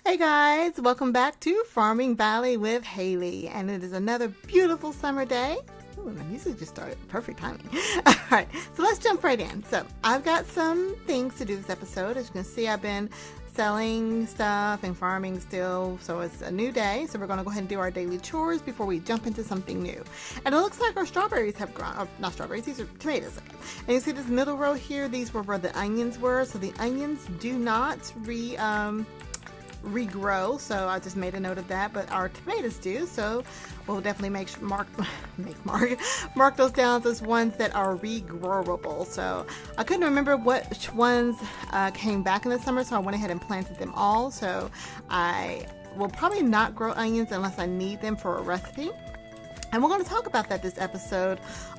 Hey guys, welcome back to Farming Valley with Haley, and it is another beautiful summer day. Ooh, the music just started. Perfect timing. Alright, so let's jump right in. So I've got some things to do this episode. As you can see, I've been selling stuff and farming still, so it's a new day. So we're going to go ahead and do our daily chores before we jump into something new. And it looks like our strawberries have grown. Oh, not strawberries, these are tomatoes. Okay. And you see this middle row here, these were where the onions were. So the onions do not regrow, so I just made a note of that, but our tomatoes do, so we'll definitely mark those down as ones that are regrowable. So I couldn't remember which ones came back in the summer, so I went ahead and planted them all. So I will probably not grow onions unless I need them for a recipe, and we're going to talk about that this episode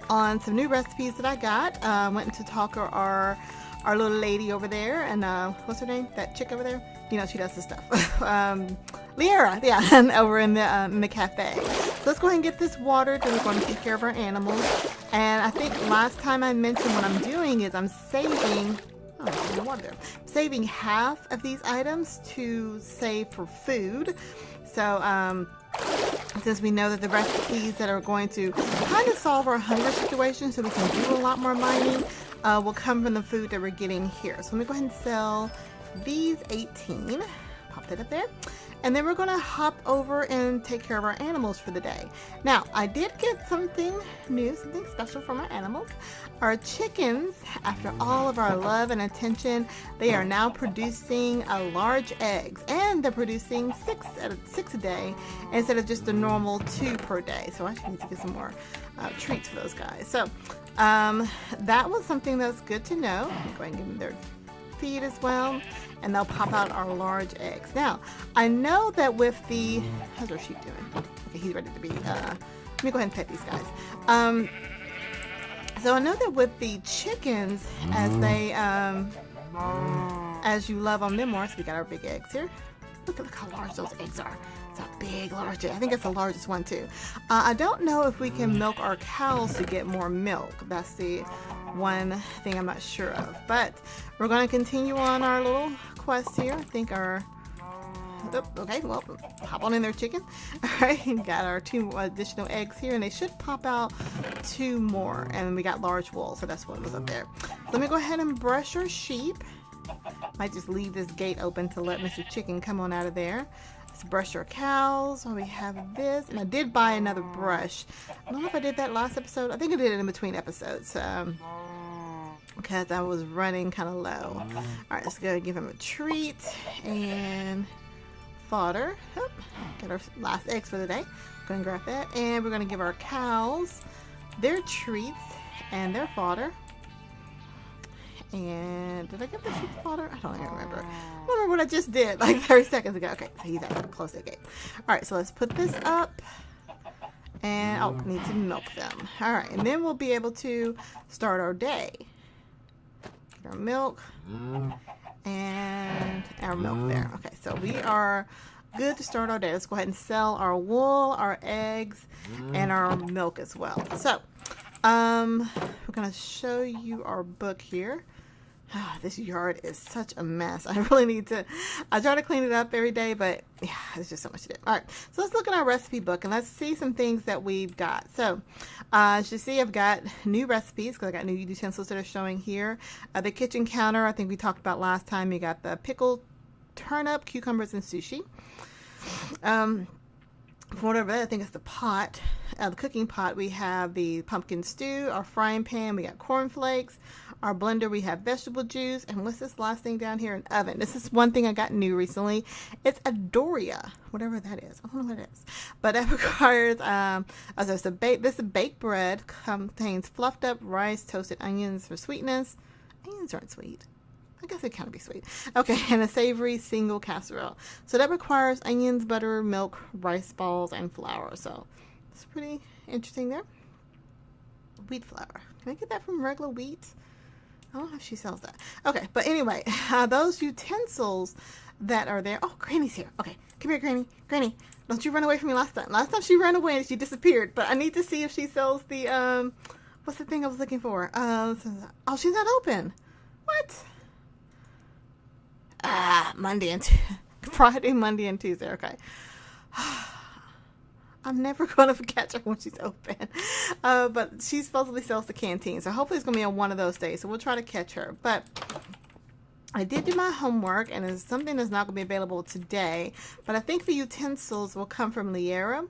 on some new recipes that I got. Went to talk to our little lady over there, and what's her name? That chick over there? You know, she does this stuff. Liera, yeah, over in the cafe. So let's go ahead and get this watered, and we're going to take care of our animals. And I think last time I mentioned what I'm doing is I'm saving, saving half of these items to save for food. So since we know that the recipes that are going to kind of solve our hunger situation, so we can do a lot more mining, will come from the food that we're getting here. So let me go ahead and sell these 18. Pop that up there. And then we're going to hop over and take care of our animals for the day. Now, I did get something new, something special for my animals. Our chickens, after all of our love and attention, they are now producing large eggs. And they're producing six a day instead of just the normal 2 per day. So I actually need to get some more treats for those guys. So that was something that's good to know. I'm going to give them their feed as well, and they'll pop out our large eggs. Now, I know that with the, how's our sheep doing? Okay, he's ready to be, let me go ahead and pet these guys. So I know that with the chickens, as they, as you love on them more, so we got our big eggs here. Look how large those eggs are. It's a big, large egg. I think it's the largest one too. I don't know if we can milk our cows to get more milk. That's the one thing I'm not sure of. But we're going to continue on our little quest here. I think our... okay, well, hop on in there, chicken. All right, got our 2 additional eggs here, and they should pop out 2 more. And we got large wool, so that's what was up there. Let me go ahead and brush our sheep. Might just leave this gate open to let Mr. Chicken come on out of there. Let's brush our cows. Oh, we have this, and I did buy another brush. I don't know if I did that last episode. I think I did it in between episodes because I was running kind of low. All right, let's go give him a treat and fodder. Oh, got our last eggs for the day. Go and grab that, and we're going to give our cows their treats and their fodder. And did I get the sheep fodder? I don't even remember. I don't remember what I just did like 30 seconds ago. Okay, so he's actually close to the gate. All right, so let's put this up. And I'll need to milk them. All right, and then we'll be able to start our day. Get our milk and our milk there. Okay, so we are good to start our day. Let's go ahead and sell our wool, our eggs, and our milk as well. So we're going to show you our book here. This yard is such a mess. I really need to, I try to clean it up every day, but yeah, there's just so much to do. All right, so let's look at our recipe book and let's see some things that we've got. So as you see, I've got new recipes because I got new utensils that are showing here. The kitchen counter, I think we talked about last time. You got the pickled turnip, cucumbers, and sushi. For whatever that, I think it's the pot, the cooking pot. We have the pumpkin stew, our frying pan, we got cornflakes, our blender, we have vegetable juice, and what's this last thing down here? An oven. This is one thing I got new recently. It's a Doria, whatever that is. I don't know what it is, but that requires this is baked bread, contains fluffed up rice, toasted onions for sweetness. Onions aren't sweet. I guess it can be sweet. Okay, and a savory single casserole. So that requires onions, butter, milk, rice balls, and flour. So it's pretty interesting there. Wheat flour. Can I get that from regular wheat? I don't know if she sells that. Okay, but anyway, those utensils that are there. Oh, Granny's here. Okay, come here, Granny. Granny, don't you run away from me last time. Last time she ran away and she disappeared. But I need to see if she sells the, what's the thing I was looking for? Oh, she's not open. What? Monday and Friday, Monday, and Tuesday. Okay. I'm never going to catch her when she's open. But she supposedly sells the canteen. So hopefully it's going to be on one of those days. So we'll try to catch her. But I did do my homework, and it's something that's not going to be available today. But I think the utensils will come from Liera.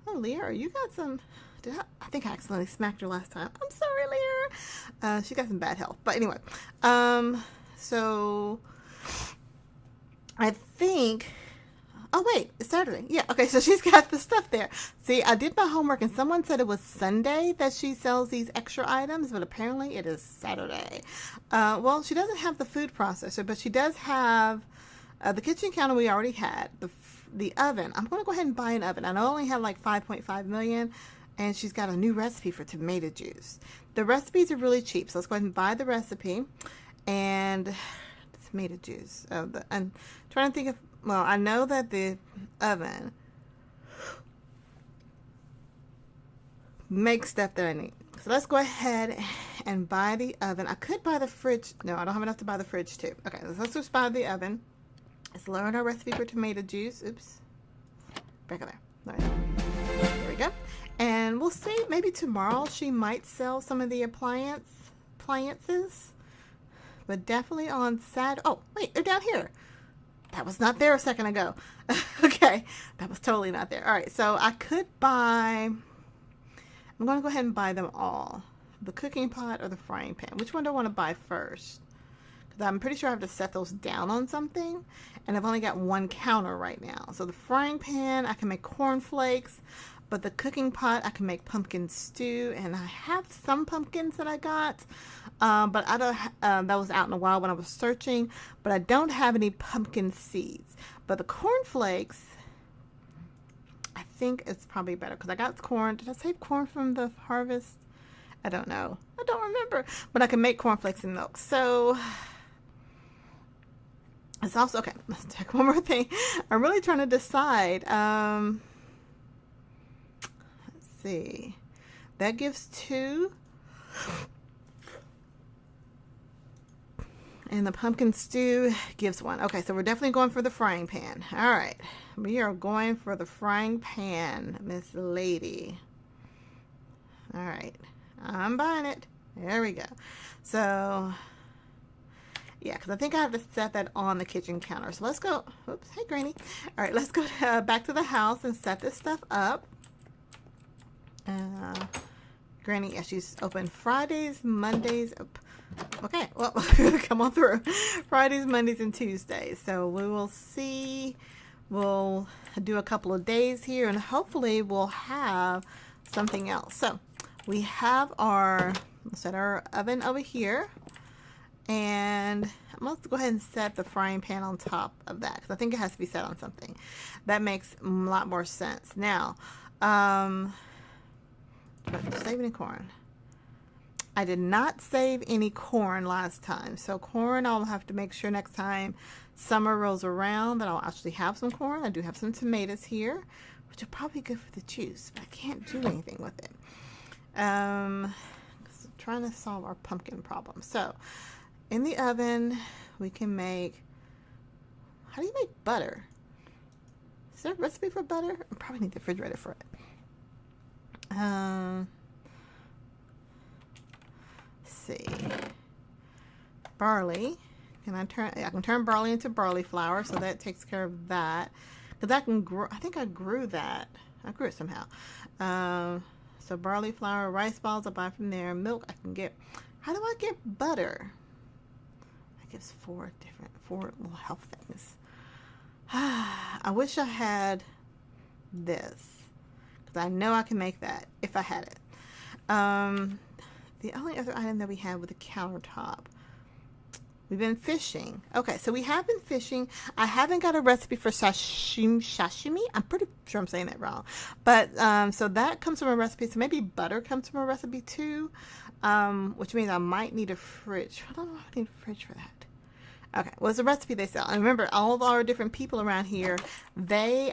Oh, Liera, you got some... I think I accidentally smacked her last time. I'm sorry, Liera. She got some bad health. But anyway. So I think... Oh, wait, it's Saturday. Yeah, okay, so she's got the stuff there. See, I did my homework, and someone said it was Sunday that she sells these extra items, but apparently it is Saturday. Well, she doesn't have the food processor, but she does have the kitchen counter we already had, the oven. I'm going to go ahead and buy an oven. I only have like 5.5 million, and she's got a new recipe for tomato juice. The recipes are really cheap, so let's go ahead and buy the recipe. And tomato juice. I'm trying to think of... Well, I know that the oven makes stuff that I need. So let's go ahead and buy the oven. I could buy the fridge. No, I don't have enough to buy the fridge too. Okay, let's just buy the oven. Let's learn our recipe for tomato juice. Oops. Back there. All right. There we go. And we'll see. Maybe tomorrow she might sell some of the appliances. But definitely on Saturday. Oh, wait, they're down here. That was not there a second ago. Okay, that was totally not there. All right, so I could buy... I'm going to go ahead and buy them all. The cooking pot or the frying pan. Which one do I want to buy first? Because I'm pretty sure I have to set those down on something. And I've only got one counter right now. So the frying pan, I can make cornflakes. But the cooking pot, I can make pumpkin stew. And I have some pumpkins that I got. But I don't. That was out in a while when I was searching. But I don't have any pumpkin seeds. But the cornflakes, I think it's probably better. Because I got corn. Did I save corn from the harvest? I don't know. I don't remember. But I can make cornflakes and milk. So... It's also... Okay, let's check one more thing. I'm really trying to decide... see, that gives 2, and the pumpkin stew gives 1. Okay, so we're definitely going for the frying pan. All right, we are going for the frying pan, Miss Lady. All right, I'm buying it. There we go. So yeah, because I think I have to set that on the kitchen counter. So let's go. Oops, hey Granny. All right, let's go back to the house and set this stuff up. Granny, yeah, she's open Fridays, Mondays. Okay, well, come on through. Fridays, Mondays, and Tuesdays. So we will see. We'll do a couple of days here, and hopefully we'll have something else. So we have our, let's set our oven over here. And I'm going to go ahead and set the frying pan on top of that, because I think it has to be set on something. That makes a lot more sense. Now, save any corn. I did not save any corn last time. So corn, I'll have to make sure next time summer rolls around that I'll actually have some corn. I do have some tomatoes here, which are probably good for the juice, but I can't do anything with it. 'Cause I'm trying to solve our pumpkin problem. So in the oven, we can make, how do you make butter? Is there a recipe for butter? I probably need the refrigerator for it. Let's see. Barley. I can turn barley into barley flour, so that takes care of that. Because I can grow, I think I grew that. I grew it somehow. So barley flour, rice balls I buy from there. Milk I can get. How do I get butter? That gives 4 little health things. I wish I had this. I know I can make that if I had it. The only other item that we have with the countertop, we've been fishing. Okay, so we have been fishing. I haven't got a recipe for sashimi. I'm pretty sure I'm saying that wrong. But so that comes from a recipe. So maybe butter comes from a recipe too, which means I might need a fridge. I don't know if I need a fridge for that. Okay, well, it's a recipe they sell. And remember, all of our different people around here, they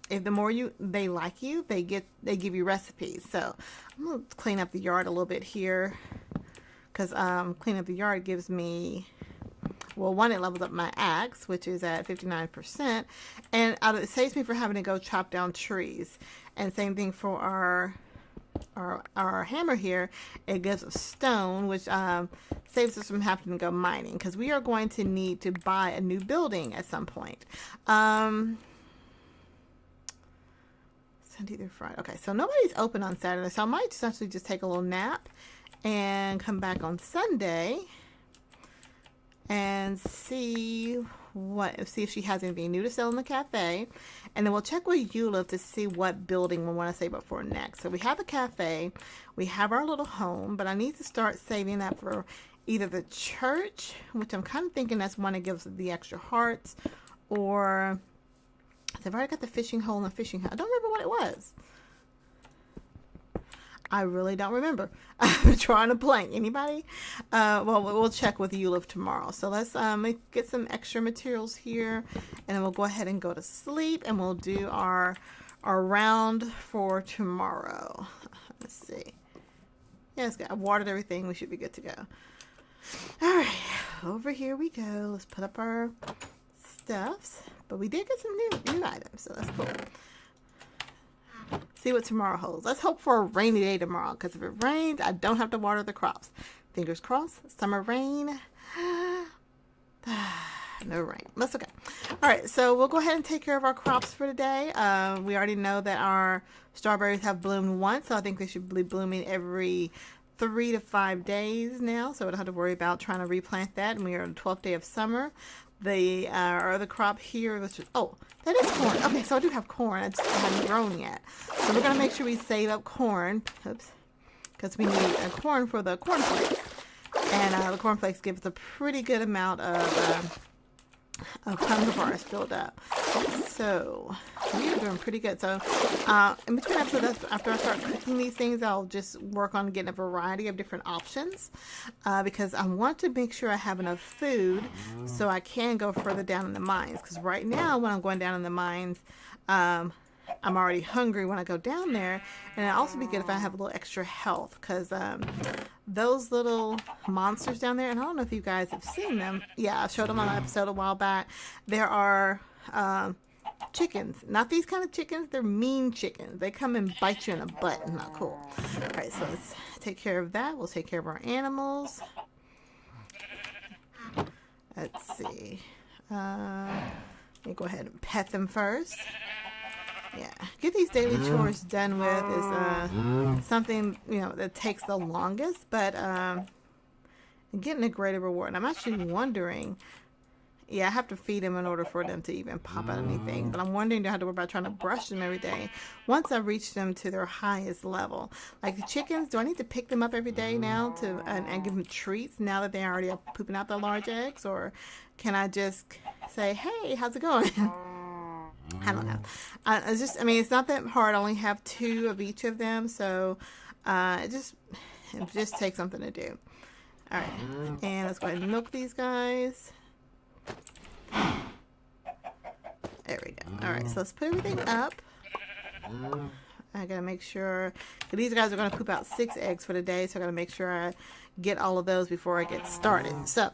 if the more they like you, they give you recipes. So I'm gonna clean up the yard a little bit here, because cleaning up the yard gives me well, one, it levels up my axe, which is at 59%, and it saves me from having to go chop down trees. And same thing for our hammer here. It gives us stone, which saves us from having to go mining, because we are going to need to buy a new building at some point. Sunday through Friday. Okay, so nobody's open on Saturday, so I might just actually just take a little nap and come back on Sunday and see if she has anything new to sell in the cafe, and then we'll check with Eula to see what building we want to save up for next. So we have the cafe, we have our little home, but I need to start saving that for either the church, which I'm kind of thinking that's one that gives the extra hearts, or I've already got the fishing hole and the fishing hut. I don't remember what it was. I really don't remember. I'm trying to blank. Anybody? Well, we'll check with Eula tomorrow. So let's get some extra materials here, and then we'll go ahead and go to sleep, and we'll do our round for tomorrow. Let's see. Yeah, I've watered everything. We should be good to go. All right, over here we go. Let's put up our stuffs. But we did get some new items, so that's cool. See what tomorrow holds. Let's hope for a rainy day tomorrow, because if it rains, I don't have to water the crops. Fingers crossed. Summer rain. No rain. That's okay. All right, so we'll go ahead and take care of our crops for today. We already know that our strawberries have bloomed once, so I think they should be blooming every 3 to 5 days now, so I don't have to worry about trying to replant that. And we are on the 12th day of summer. Our other crop here, which is, oh, that is corn. Okay, so I do have corn. I just haven't grown yet. So we're going to make sure we save up corn. Oops. Because we need corn for the cornflakes. And the cornflakes give us a pretty good amount of crumbs bars filled up. So we are doing pretty good. So in between episodes, after I start cooking these things, I'll just work on getting a variety of different options, because I want to make sure I have enough food so I can go further down in the mines. Because right now, when I'm going down in the mines, I'm already hungry when I go down there, and it'd also be good if I have a little extra health, because those little monsters down there, and I don't know if you guys have seen them. Yeah, I showed them on an episode a while back. There are chickens, not these kind of chickens. They're mean chickens. They come and bite you in the butt. Not cool. All right, so let's take care of that. We'll take care of our animals. Let's see. Let me go ahead and pet them first. Yeah, get these daily chores done with is something, that takes the longest, but getting a greater reward. And I'm actually wondering, yeah, I have to feed them in order for them to even pop out anything, but I'm wondering, do I have to worry about trying to brush them every day once I reach them to their highest level? Like the chickens, do I need to pick them up every day now and give them treats now that they already are pooping out their large eggs, or can I just say, hey, how's it going? I don't know. It's not that hard. I only have 2 of each of them, so it just takes something to do. All right, and let's go ahead and milk these guys. There we go. All right, so let's put everything up. I gotta make sure, these guys are gonna poop out 6 eggs for the day, so I gotta make sure I get all of those before I get started. So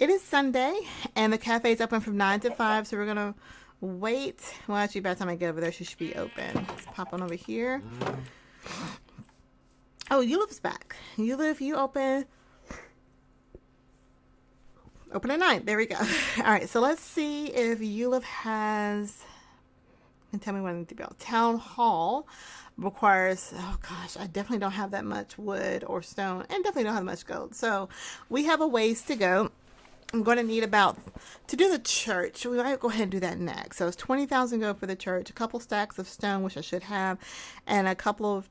it is Sunday, and the cafe is open from 9 to 5, so we're gonna wait. Well, actually, by the time I get over there, she should be open. Let's pop on over here. Oh, Eula's back. Eula, if you open at 9. There we go. All right, so let's see if Eula has, and tell me when I need to be on. Townhall requires, oh gosh, I definitely don't have that much wood or stone, and definitely don't have much gold. So we have a ways to go. I'm going to need to do the church, we might go ahead and do that next. So it's 20,000 gold for the church, a couple stacks of stone, which I should have, and a couple of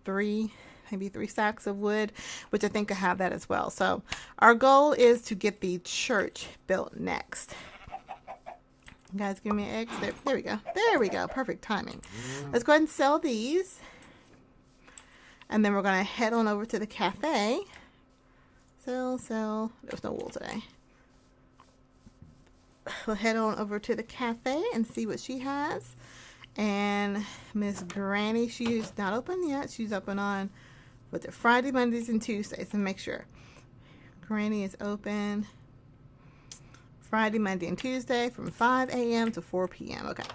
maybe 3 stacks of wood, which I think I have that as well. So our goal is to get the church built next. You guys give me eggs. There we go. There we go. Perfect timing. Let's go ahead and sell these. And then we're going to head on over to the cafe. Sell. There's no wool today. We'll head on over to the cafe and see what she has. And Miss Granny, she's not open yet. She's open on Friday, Mondays, and Tuesdays. And make sure Granny is open Friday, Monday, and Tuesday from 5 a.m. to 4 p.m. Okay.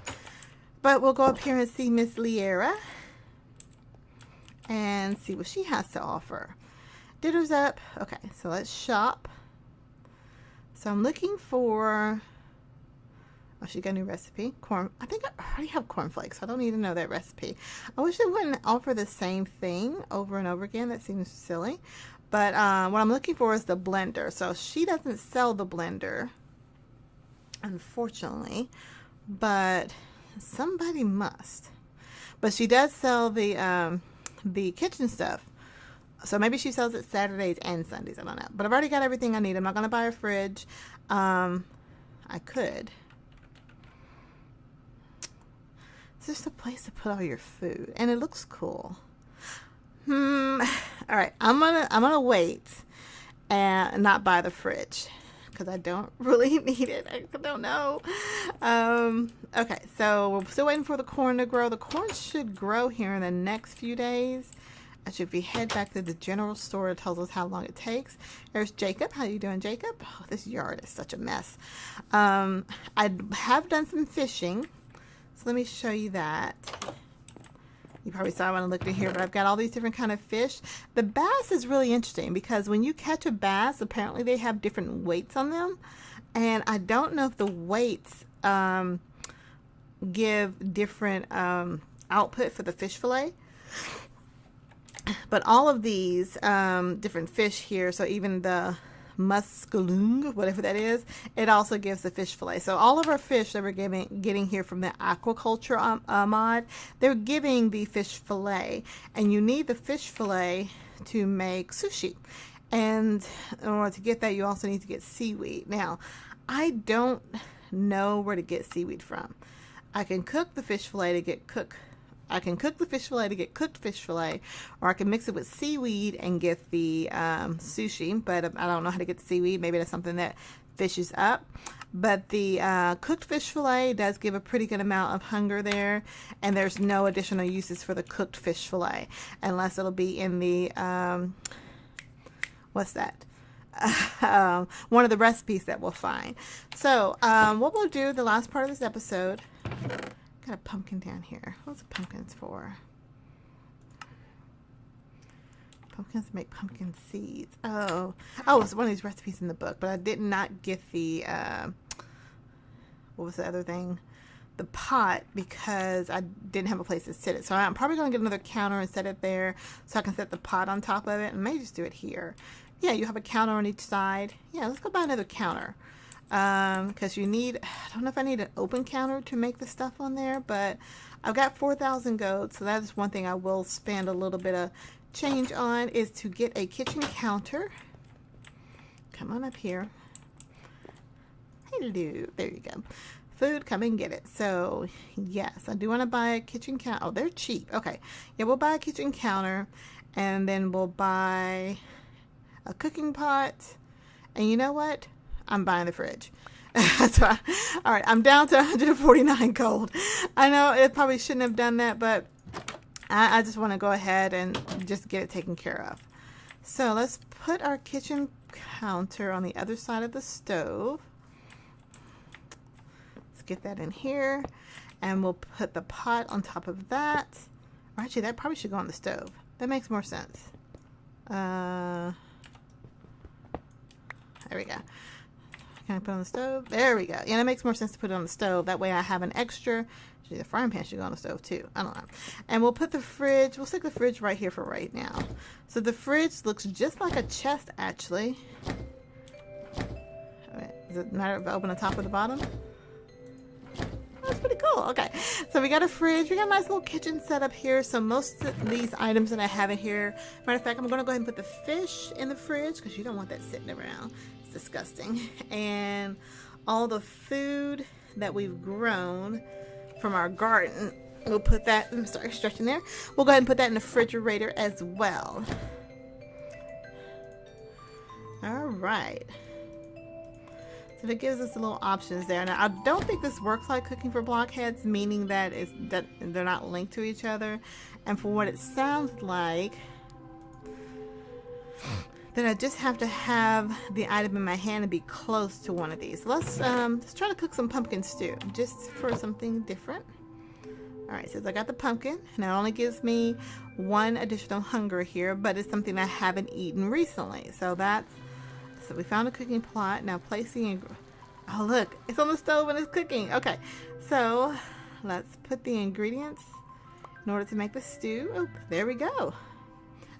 But we'll go up here and see Miss Liera and see what she has to offer. Dinner's up. Okay, so let's shop. So I'm looking for, oh, she got a new recipe. Corn. I think I already have cornflakes. I don't need to know that recipe. I wish they wouldn't offer the same thing over and over again. That seems silly. But what I'm looking for is the blender. So she doesn't sell the blender, unfortunately, but somebody must. But she does sell the kitchen stuff. So maybe she sells it Saturdays and Sundays. I don't know. But I've already got everything I need. I'm not going to buy a fridge. I could. It's just a place to put all your food. And it looks cool. All right. I'm gonna wait and not buy the fridge, because I don't really need it. I don't know. Okay, so we're still waiting for the corn to grow. The corn should grow here in the next few days. If we head back to the general store, it tells us how long it takes. There's Jacob. How you doing, Jacob? Oh, this yard is such a mess. I have done some fishing, so let me show you that. You probably saw when I looked at here, but I've got all these different kind of fish. The bass is really interesting because when you catch a bass, apparently they have different weights on them. And I don't know if the weights give different output for the fish fillet. But all of these different fish here, so even the muskellunge, whatever that is, it also gives the fish fillet. So all of our fish that we're getting here from the aquaculture mod, they're giving the fish fillet, and you need the fish fillet to make sushi. And in order to get that, you also need to get seaweed. Now, I don't know where to get seaweed from. I can cook the fish fillet to get cooked. I can cook the fish fillet to get cooked fish fillet, or I can mix it with seaweed and get the sushi, but I don't know how to get the seaweed. Maybe that's something that fishes up. But the cooked fish fillet does give a pretty good amount of hunger there, and there's no additional uses for the cooked fish fillet, unless it'll be in the, what's that? One of the recipes that we'll find. So what we'll do, the last part of this episode, got a pumpkin down here. What's the pumpkins for? Pumpkins make pumpkin seeds. Oh, it's one of these recipes in the book, but I did not get the, what was the other thing? The pot, because I didn't have a place to sit it. So I'm probably going to get another counter and set it there so I can set the pot on top of it, and maybe just do it here. Yeah, you have a counter on each side. Yeah, let's go buy another counter. Because you need, I don't know if I need an open counter to make the stuff on there, but I've got 4,000 gold, so that is one thing I will spend a little bit of change on, is to get a kitchen counter. Come on up here. Hello, there you go. Food, come and get it. So yes, I do want to buy a kitchen counter. Oh, they're cheap. Okay, yeah, we'll buy a kitchen counter, and then we'll buy a cooking pot, and you know what? I'm buying the fridge. So all right, I'm down to 149 gold. I know it probably shouldn't have done that, but I just want to go ahead and just get it taken care of. So let's put our kitchen counter on the other side of the stove. Let's get that in here, and we'll put the pot on top of that. Or actually, that probably should go on the stove. That makes more sense. There we go. Can I put it on the stove? There we go. Yeah, that makes more sense to put it on the stove. That way I have an extra. Actually, the frying pan should go on the stove too. I don't know. And we'll put the fridge, we'll stick the fridge right here for right now. So the fridge looks just like a chest, actually. Does it matter if I open the top or the bottom? That's pretty cool. Okay, so we got a fridge. We got a nice little kitchen setup here. So most of these items that I have in here, matter of fact, I'm going to go ahead and put the fish in the fridge because you don't want that sitting around. It's disgusting. And all the food that we've grown from our garden, we'll put that, I'm sorry, stretching there. We'll go ahead and put that in the refrigerator as well. All right. So that gives us a little options there. Now, I don't think this works like cooking for blockheads, meaning that they're not linked to each other. And for what it sounds like, then I just have to have the item in my hand and be close to one of these. Let's try to cook some pumpkin stew just for something different. All right, since I got the pumpkin, and it only gives me 1 additional hunger here, but it's something I haven't eaten recently. So we found a cooking pot. Now placing, oh look, it's on the stove and it's cooking. Okay, so let's put the ingredients in order to make the stew. Oh, there we go.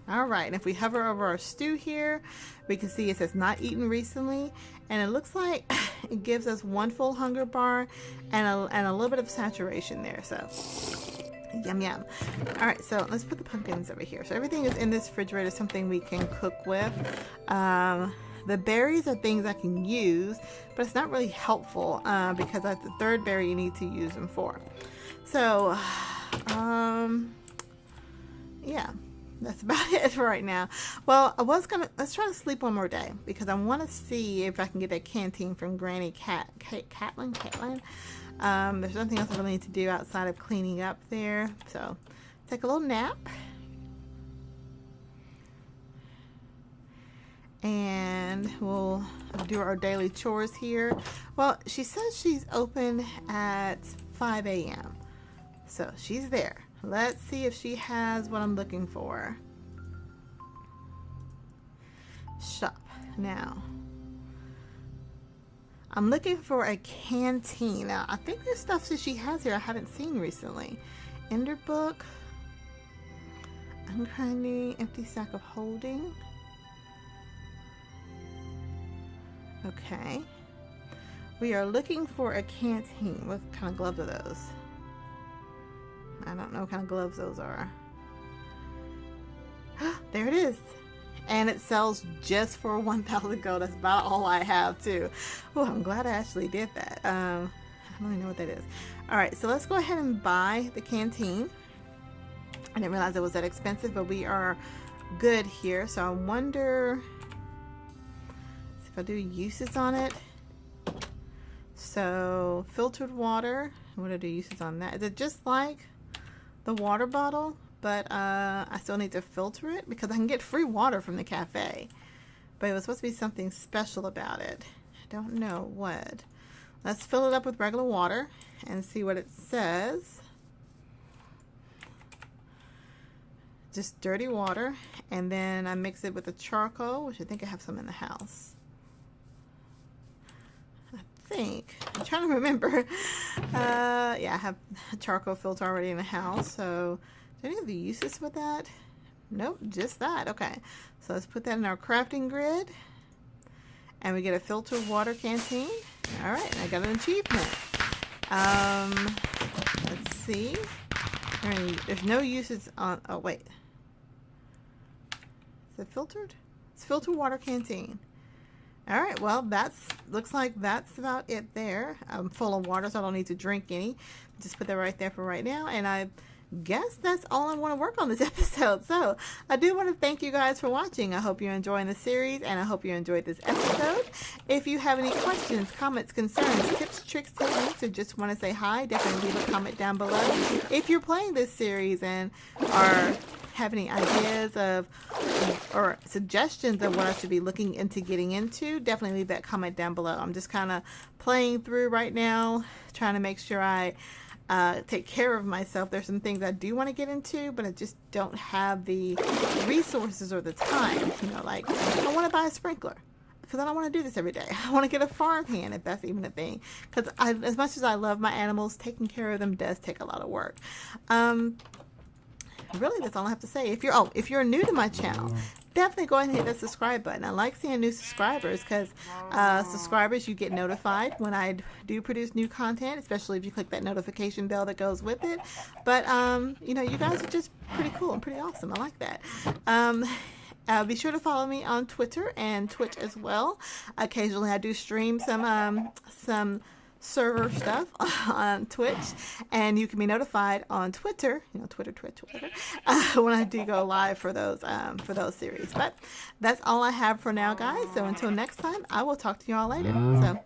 All right, and if we hover over our stew here, we can see it says not eaten recently, and it looks like it gives us 1 full hunger bar and a little bit of saturation there. So yum yum. All right, so let's put the pumpkins over here. So everything is in this refrigerator, something we can cook with. The berries are things I can use, but it's not really helpful because that's the 3rd berry you need to use them for. So yeah, that's about it for right now. Well, let's try to sleep one more day because I want to see if I can get that canteen from Granny Caitlin. There's nothing else I really need to do outside of cleaning up there. So take a little nap. And we'll do our daily chores here. Well, she says she's open at 5 a.m. So she's there. Let's see if she has what I'm looking for. Shop. Now, I'm looking for a canteen. Now, I think there's stuff that she has here I haven't seen recently. Ender book. Uncurrently empty sack of holding. Okay. We are looking for a canteen. What kind of gloves are those? I don't know what kind of gloves those are. There it is. And it sells just for 1,000 gold. That's about all I have too. Oh, I'm glad I actually did that. I don't even know what that is. Alright, so let's go ahead and buy the canteen. I didn't realize it was that expensive, but we are good here. So I wonder if I do uses on it. So filtered water. What do I do uses on that? Is it just like the water bottle, but I still need to filter it because I can get free water from the cafe, but it was supposed to be something special about it. I don't know what. Let's fill it up with regular water and see what it says. Just dirty water, and then I mix it with the charcoal, which I think I have some in the house. I'm trying to remember. Yeah, I have a charcoal filter already in the house. So, do any of the uses with that? Nope, just that. Okay, so let's put that in our crafting grid, and we get a filtered water canteen. All right, I got an achievement. Let's see. There's no uses on. Oh wait, is it filtered? It's filtered water canteen. All right, well, looks like that's about it there. I'm full of water, so I don't need to drink any. Just put that right there for right now, and I guess that's all I want to work on this episode. So I do want to thank you guys for watching. I hope you're enjoying the series, and I hope you enjoyed this episode. If you have any questions, comments, concerns, tips, tricks, techniques, or just want to say hi, definitely leave a comment down below. If you're playing this series and are have any ideas of or suggestions of what I should be looking into getting into, definitely leave that comment down below. I'm just kind of playing through right now, trying to make sure I take care of myself. There's some things I do want to get into, but I just don't have the resources or the time. You know, like I want to buy a sprinkler because I don't want to do this every day. I want to get a farm hand, if that's even a thing, because as much as I love my animals, taking care of them does take a lot of work. Really, that's all I have to say. If you're new to my channel, definitely go ahead and hit that subscribe button. I like seeing new subscribers because subscribers, you get notified when I do produce new content, especially if you click that notification bell that goes with it. But you know, you guys are just pretty cool and pretty awesome. I like that. Be sure to follow me on Twitter and Twitch as well. Occasionally I do stream some server stuff on Twitch, and you can be notified on Twitter, you know, Twitter, when I do go live for those series. But that's all I have for now, guys. So until next time, I will talk to you all later. So